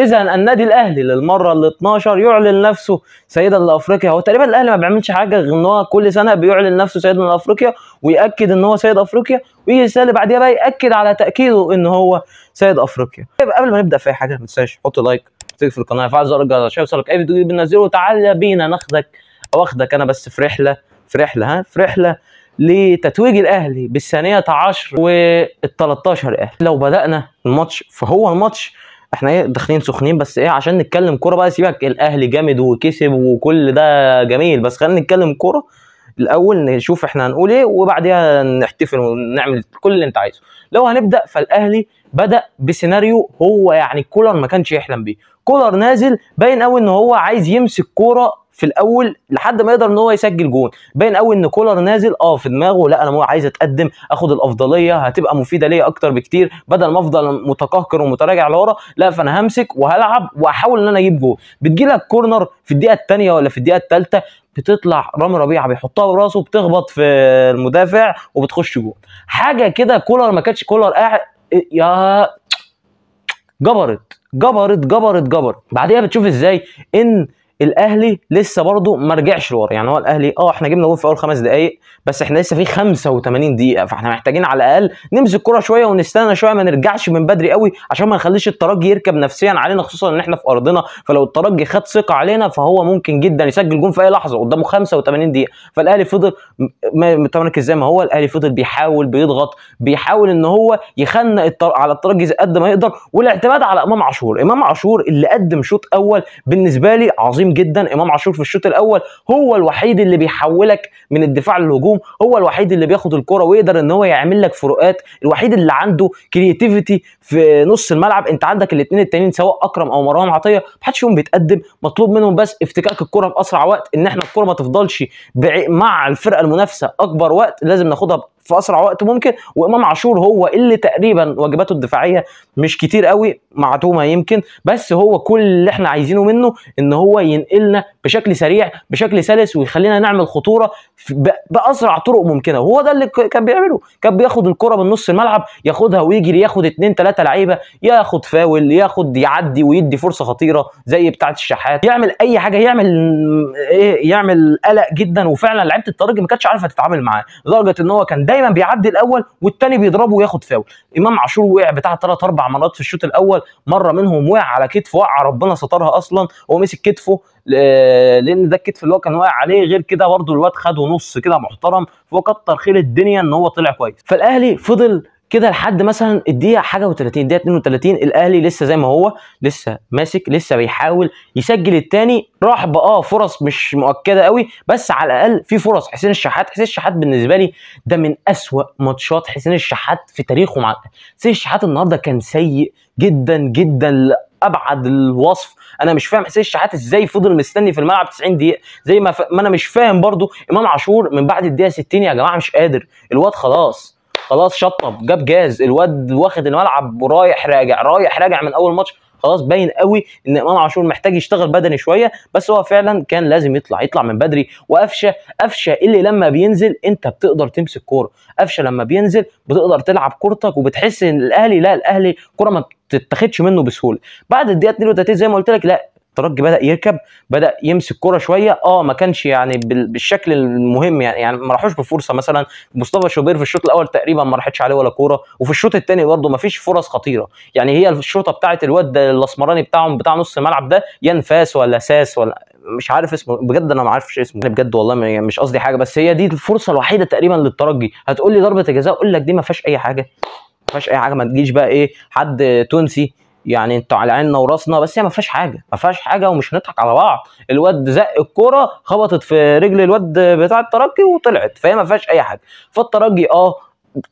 اذا النادي الاهلي للمره ال 12 يعلن نفسه سيدا لافريقيا. هو تقريبا الاهلي ما بيعملش حاجه غير ان هو كل سنه بيعلن نفسه سيدا لافريقيا وياكد ان هو سيد افريقيا، ويجي السنه اللي بعديها بقى ياكد على تاكيده ان هو سيد افريقيا. قبل ما نبدا في اي حاجه ما تنساش حط لايك، اشترك في القناه، فعل زر الجرس عشان يوصلك اي فيديو بننزله، وتعالى بينا ناخدك او اخدك انا بس في رحله لتتويج الاهلي بالثانيه 10 وال 13 اهلي. لو بدانا الماتش فهو الماتش احنا ايه داخلين سخنين، بس ايه عشان نتكلم كوره بقى. سيبك الاهلي جامد وكسب وكل ده جميل، بس خلينا نتكلم كوره الاول، نشوف احنا هنقول ايه وبعديها نحتفل ونعمل كل اللي انت عايزه. لو هنبدا فالاهلي بدا بسيناريو هو يعني كولر ما كانش يحلم بيه. كولر نازل باين قوي ان هو عايز يمسك كوره في الاول لحد ما يقدر ان هو يسجل جون. باين قوي ان كولر نازل في دماغه لا انا عايز اتقدم، اخد الافضليه، هتبقى مفيده ليا اكتر بكتير بدل ما افضل متقهقر ومتراجع لورا. لا فانا همسك وهلعب واحاول ان انا اجيب جون. بتجيلك كورنر في الدقيقه الثانيه ولا في الدقيقه الثالثه، بتطلع رامي ربيعه بيحطها براسه بتخبط في المدافع وبتخش جون. حاجه كده كولر ما كانش كولر قاعد يا جبرت. بعديها بتشوف ازاي ان الاهلي لسه برضه ما رجعش لورا. يعني هو الاهلي احنا جبنا جول في اول 5 دقائق، بس احنا لسه في 85 دقيقه، فاحنا محتاجين على الاقل نمسك كرة شويه ونستنى شويه، ما نرجعش من بدري قوي عشان ما نخليش الترجي يركب نفسيا علينا، خصوصا ان احنا في ارضنا. فلو الترجي خد ثقه علينا فهو ممكن جدا يسجل جول في اي لحظه قدامه 85 دقيقه. فالاهلي فضل متمركز زي ما هو، الاهلي فضل بيحاول بيضغط، بيحاول ان هو يخنق على الترجي قد ما يقدر، والاعتماد على امام عاشور اللي قدم شوط اول بالنسبه لي عظيم جدا. امام عاشور في الشوط الاول هو الوحيد اللي بيحولك من الدفاع للهجوم، هو الوحيد اللي بياخد الكرة ويقدر ان هو يعمل لك فروقات، الوحيد اللي عنده كرياتيفيتي في نص الملعب. انت عندك الاثنين التانيين سواء اكرم او مروان عطيه محدش فيهم بيتقدم، مطلوب منهم بس افتكاك الكرة في اسرع وقت، ان احنا الكرة ما تفضلش مع الفرقه المنافسه اكبر وقت، لازم ناخدها في اسرع وقت ممكن. وامام عاشور هو اللي تقريبا واجباته الدفاعيه مش كتير قوي، معدومه يمكن، بس هو كل اللي احنا عايزينه منه ان هو ينقلنا بشكل سريع بشكل سلس ويخلينا نعمل خطوره باسرع طرق ممكنه. وهو ده اللي كان بيعمله، كان بياخد الكره من نص الملعب ياخدها ويجري، ياخد 2 3 لعيبه، ياخد فاول، ياخد يعدي ويدي فرصه خطيره زي بتاعه الشحات، يعمل اي حاجه، يعمل قلق جدا. وفعلا لعيبه الترجي ما كانتش عارفه تتعامل معاه، لدرجه ان هو كان دايما بيعدي الاول والثاني بيضربه وياخد فاول. امام عاشور وقع بتاع 3 4 مرات في الشوط الاول، مره منهم وقع على كتفه، وقع ربنا سترها اصلا، هو مسك كتفه لان ده الكتف اللي هو كان واقع عليه. غير كده برده الواد خده نص كده محترم، فهو كتر خير الدنيا ان هو طلع كويس. فالاهلي فضل كده لحد مثلا الدقيقه حاجه و30، الدقيقه 32 الاهلي لسه زي ما هو، لسه ماسك، لسه بيحاول يسجل الثاني. راح بقى فرص مش مؤكده قوي، بس على الاقل في فرص. حسين الشحات بالنسبه لي ده من اسوأ ماتشات حسين الشحات في تاريخه مع حسين الشحات. النهارده كان سيء جدا لابعد الوصف. انا مش فاهم حسين الشحات ازاي فضل مستني في الملعب 90 دقيقه، زي ما انا مش فاهم برضو امام عاشور من بعد الدقيقه 60 يا جماعه مش قادر. الواد خلاص شطب، جاب جاز، الواد واخد الملعب ورايح راجع من اول ماتش. خلاص باين قوي ان امام عاشور محتاج يشتغل بدني شويه، بس هو فعلا كان لازم يطلع من بدري. وقفشه اللي لما بينزل انت بتقدر تمسك كوره، قفشه لما بينزل بتقدر تلعب كورتك، وبتحس ان الاهلي كوره ما بتتاخدش منه بسهوله. بعد الدقيقه 32 زي ما قلت لك لا الترجي بدا يركب، بدا يمسك كوره شويه، ما كانش يعني بالشكل المهم، يعني ما راحوش بفرصه. مثلا مصطفى شوبير في الشوط الاول تقريبا ما راحتش عليه ولا كوره، وفي الشوط الثاني برده ما فيش فرص خطيره. يعني هي الشوطه بتاعه الواد الاسمراني بتاعهم بتاع نص الملعب ده، ينفاس ولا ساس ولا مش عارف اسمه بجد، انا ما عارفش اسمه بجد والله، مش قصدي حاجه، بس هي دي الفرصه الوحيده تقريبا للترجي. هتقول لي ضربه الجزاء، اقول لك دي ما فيهاش اي حاجه، ما تجيش بقى ايه حد تونسي يعني انتوا على عيننا وراسنا، بس هي ما فيهاش حاجه ومش هنضحك على بعض. الواد زق الكوره خبطت في رجل الواد بتاع الترجي وطلعت، فهي ما فيهاش اي حاجه. فالترجي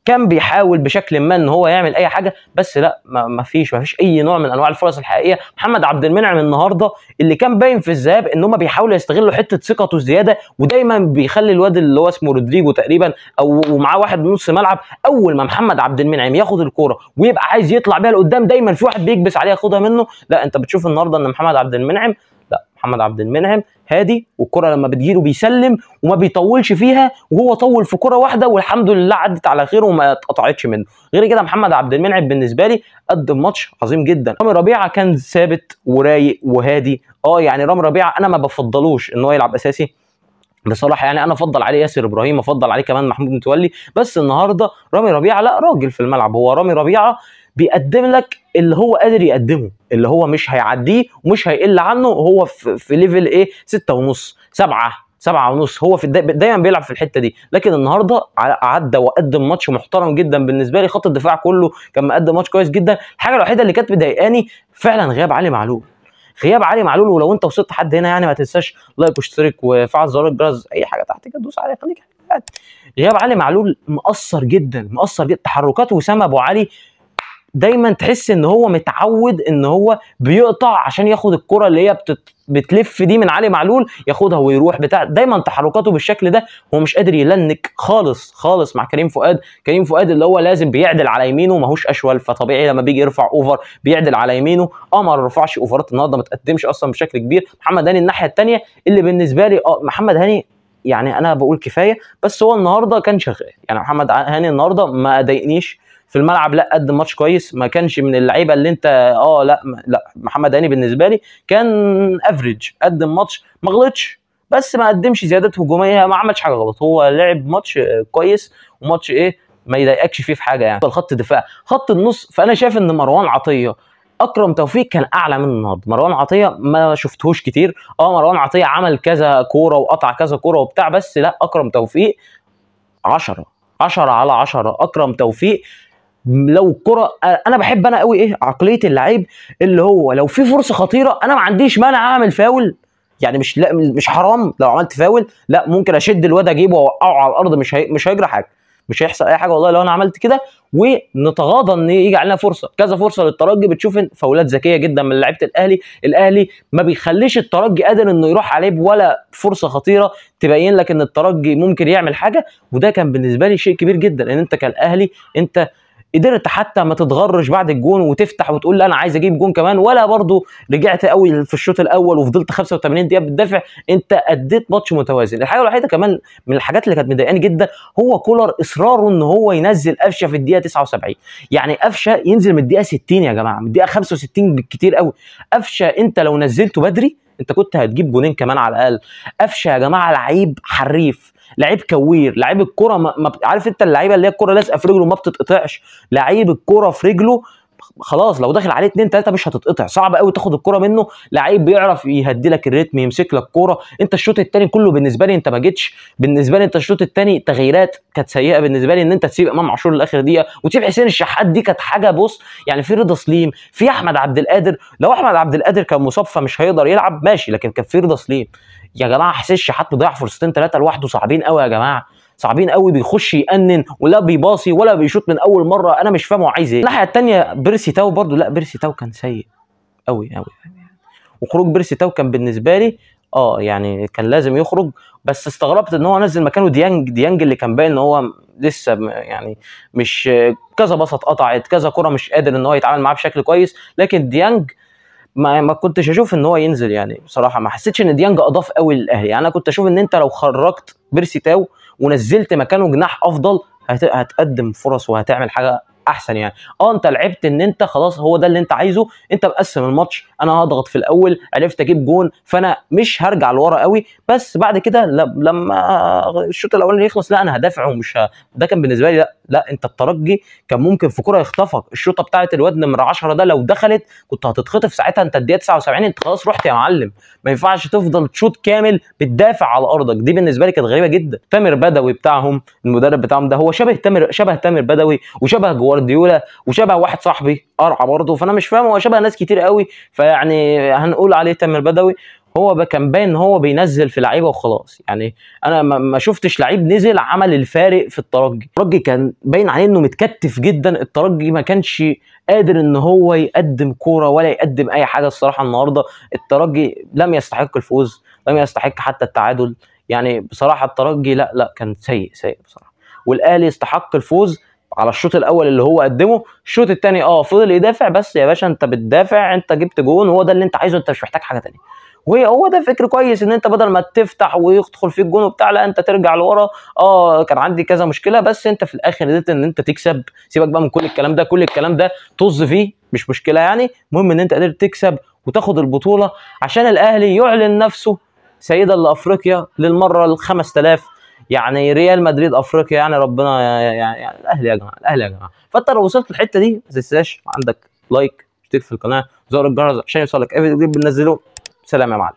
كان بيحاول بشكل ما ان هو يعمل اي حاجه، بس لا ما فيش اي نوع من انواع الفرص الحقيقيه. محمد عبد المنعم النهارده اللي كان باين في الذهاب ان هم بيحاولوا يستغلوا حته ثقته الزياده، ودايما بيخلي الواد اللي هو اسمه رودريجو تقريبا او ومعاه واحد من نص ملعب، اول ما محمد عبد المنعم ياخد الكوره ويبقى عايز يطلع بيها لقدام دايما في واحد بيكبس عليها ياخدها منه. لا انت بتشوف النهارده ان محمد عبد المنعم محمد عبد المنعم هادي، والكره لما بتجيله بيسلم وما بيطولش فيها، وهو طول في كره واحده والحمد لله عدت على خير وما اتقطعتش منه. غير كده محمد عبد المنعم بالنسبه لي قدم ماتش عظيم جدا. رامي ربيعه كان ثابت ورايق وهادي. يعني رامي ربيعه انا ما بفضلوش ان هو يلعب اساسي بصراحه، يعني انا افضل عليه ياسر ابراهيم، افضل عليه كمان محمود متولي، بس النهارده رامي ربيعه لا راجل في الملعب. هو رامي ربيعه بيقدم لك اللي هو قادر يقدمه، اللي هو مش هيعديه ومش هيقل عنه. هو في ليفل ايه 6.5 7.5، هو في دايما بيلعب في الحته دي. لكن النهارده عدى وقدم ماتش محترم جدا بالنسبه لي. خط الدفاع كله كان مقدم ماتش كويس جدا. الحاجه الوحيده اللي كانت مضايقاني فعلا غياب علي معلول، غياب علي معلول. ولو انت وصلت حد هنا يعني ما تنساش لايك واشترك وفعل زر الجرس، اي حاجه تحت كده دوس عليها خليك يعني. غياب علي معلول مؤثر جدا، مؤثر جدا. تحركات وسام ابو علي دايما تحس ان هو متعود ان هو بيقطع عشان ياخد الكره اللي هي بتلف دي من علي معلول، ياخدها ويروح بتاع. دايما تحركاته بالشكل ده، هو مش قادر يلنك خالص خالص مع كريم فؤاد. كريم فؤاد اللي هو لازم بيعدل على يمينه، ماهوش اشول، فطبيعي لما بيجي يرفع اوفر بيعدل على يمينه. ما رفعش اوفرات النهارده، ما تقدمش اصلا بشكل كبير. محمد هاني الناحيه الثانيه اللي بالنسبه لي محمد هاني يعني انا بقول كفايه، بس هو النهارده كان شغال. يعني محمد هاني النهارده ما ضايقنيش في الملعب، لا قدم ماتش كويس، ما كانش من اللعيبه اللي انت لا محمد هاني بالنسبه لي كان افريج، قدم ماتش ما غلطش بس ما قدمش زيادات هجوميه، ما عملش حاجه غلط. هو لعب ماتش كويس وماتش ما يضايقكش فيه في حاجه. يعني الخط الدفاع خط النص، فانا شايف ان مروان عطيه اكرم توفيق كان اعلى منه النهارده. مروان عطيه ما شفتهوش كتير. مروان عطيه عمل كذا كوره وقطع كذا كوره وبتاع، بس لا اكرم توفيق 10 على 10. اكرم توفيق لو كرة، انا بحب انا قوي عقليه اللعيب اللي هو لو في فرصه خطيره انا ما عنديش مانع اعمل فاول. يعني مش حرام لو عملت فاول، لا ممكن اشد الواد اجيبه واوقعه على الارض، مش هيجرى حاجه، مش هيحصل اي حاجه والله لو انا عملت كده. ونتغاضى ان يجي علينا فرصه، كذا فرصه للترجي بتشوف فاولات ذكيه جدا من لعيبه الاهلي ما بيخليش الترجي قادر انه يروح عليه ولا فرصه خطيره تبين لك ان الترجي ممكن يعمل حاجه. وده كان بالنسبه لي شيء كبير جدا، ان انت كالاهلي انت قدرت حتى ما تتغرش بعد الجون وتفتح وتقول لا انا عايز اجيب جون كمان، ولا برضو رجعت قوي في الشوط الاول وفضلت 85 دقيقه بتدافع. انت اديت ماتش متوازن. الحاجه الوحيده كمان من الحاجات اللي كانت مضايقاني جدا هو كولر اصراره ان هو ينزل قفشه في الدقيقه 79. يعني قفشه ينزل من الدقيقه 60 يا جماعه، من الدقيقه 65 بالكتير قوي. قفشه انت لو نزلته بدري انت كنت هتجيب جونين كمان على الاقل. قفشه يا جماعه لعيب حريف، لعيب كوير، لعيب الكره عارف انت اللعيبه اللي هي الكره لازقه في رجله ما بتتقطعش. لعيب الكره في رجله خلاص لو داخل عليه 2 3 مش هتتقطع، صعب قوي تاخد الكره منه. لعيب بيعرف يهدي لك الريتم، يمسك لك كوره. انت الشوط الثاني كله بالنسبه لي انت ما جيتش. بالنسبه لي انت الشوط الثاني تغييرات كانت سيئه بالنسبه لي، ان انت تسيب امام عاشور لاخر دقيقه وتسيب حسين الشحات، دي كانت حاجه بص. يعني في رضا سليم، في احمد عبد القادر. لو احمد عبد القادر كان مصاب فمش هيقدر يلعب ماشي، لكن كان في رضا سليم يا جماعه. حسين الشحات مضيع فرصتين 3 لوحده، صعبين قوي يا جماعه، صعبين قوي. بيخش يأنن ولا بيباصي ولا بيشوط من اول مره، انا مش فاهم هو عايز ايه. الناحيه الثانيه بيرسي تاو برضو، لا بيرسي تاو كان سيء قوي قوي. وخروج بيرسي تاو كان بالنسبه لي يعني كان لازم يخرج، بس استغربت ان هو نزل مكانه ديانج اللي كان باين ان هو لسه يعني مش كذا باصه اتقطعت، كذا كره مش قادر ان هو يتعامل معاه بشكل كويس. لكن ديانج ما كنتش اشوف ان هو ينزل. يعني بصراحه ما حسيتش ان ديانج اضاف قوي للاهلي. يعني انا كنت اشوف ان انت لو خرجت بيرسي تاو ونزلت مكانه جناح افضل هتقدم فرص وهتعمل حاجه احسن. يعني انت لعبت ان انت خلاص هو ده اللي انت عايزه، انت مقسم الماتش، انا هضغط في الاول عرفت اجيب جون فانا مش هرجع لورا قوي، بس بعد كده لما الشوط الاولاني يخلص لا انا هدافع ومش ده كان بالنسبه لي لا انت الترجي كان ممكن في كره يخطفك. الشوطه بتاعه الواد نمره 10 ده لو دخلت كنت هتتخطف ساعتها، انت الدقيقه 79 انت خلاص رحت يا معلم. ما ينفعش تفضل تشوط كامل بتدافع على ارضك، دي بالنسبه لي كانت غريبه جدا. تامر بدوي بتاعهم المدرب بتاعهم ده هو شبه تامر بدوي وشبه جوارديولا وشبه واحد صاحبي قرعه برضه، فانا مش فاهم هو شبه ناس كتير قوي، فيعني هنقول عليه تامر بدوي. هو كان باين ان هو بينزل في لعيبه وخلاص. يعني انا ما شفتش لعيب نزل عمل الفارق في الترجي كان باين عليه انه متكتف جدا. الترجي ما كانش قادر ان هو يقدم كوره ولا يقدم اي حاجه الصراحه. النهارده الترجي لم يستحق الفوز، لم يستحق حتى التعادل. يعني بصراحه الترجي لا كان سيء بصراحه، والاهلي استحق الفوز على الشوط الاول اللي هو قدمه. الشوط الثاني فضل يدافع، بس يا باشا انت بتدافع، انت جبت جون، هو ده اللي انت عايزه، انت مش محتاج حاجه ثانيه. وهو ده فكر كويس، ان انت بدل ما تفتح ويدخل فيك جون وبتاع، لا انت ترجع لورا. كان عندي كذا مشكله، بس انت في الاخر قدرت ان انت تكسب. سيبك بقى من كل الكلام ده، كل الكلام ده طز فيه، مش مشكله يعني. المهم ان انت قدرت تكسب وتاخد البطوله، عشان الاهلي يعلن نفسه سيدا لافريقيا للمره ال 5000. يعني ريال مدريد افريقيا، يعني ربنا يعني الاهلي يا جماعه، الاهلي يا جماعه. فانت لو وصلت الحته دي ما تنساش عندك لايك، اشترك في القناه، زر الجرس عشان يوصلك اي فيديو جديد بننزله. سلام يا معلم.